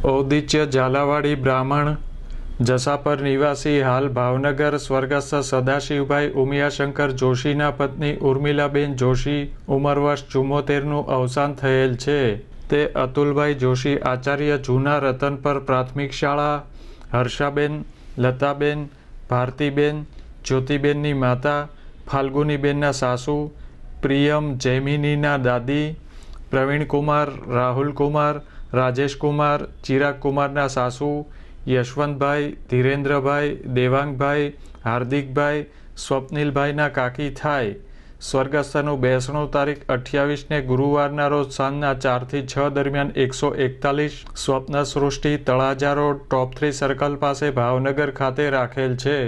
ઔદિત્ય ઝાલાવાડી બ્રાહ્મણ, જસાપર નિવાસી, હાલ ભાવનગર, સ્વર્ગસ્થ સદાશિવભાઈ ઉમિયાશંકર જોશીના પત્ની ઉર્મિલાબેન જોશી, ઉંમર વર્ષ 74નું અવસાન થયેલ છે. તે અતુલભાઈ જોશી, આચાર્ય, જૂના રતનપર પ્રાથમિક શાળા, હર્ષાબેન, લતાબેન, ભારતીબેન, જ્યોતિબેનની માતા, ફાલ્ગુનીબેનના સાસુ, પ્રિયમ જૈમિનીના દાદી, પ્રવીણકુમાર, રાહુલકુમાર, રાજેશકુમાર, ચિરાગકુમારના સાસુ, યશવંતભાઈ, ધીરેન્દ્રભાઈ, દેવાંગભાઈ, હાર્દિકભાઈ, સ્વપ્નિલભાઈના કાકી થાય. સ્વર્ગસ્થનું બેસણું તારીખ 28ને ગુરુવારના રોજ સાંજના 4 થી 6 દરમિયાન 141 સ્વપ્ન સૃષ્ટિ, તળાજા રોડ, ટોપ 3 સર્કલ પાસે ભાવનગર ખાતે રાખેલ છે.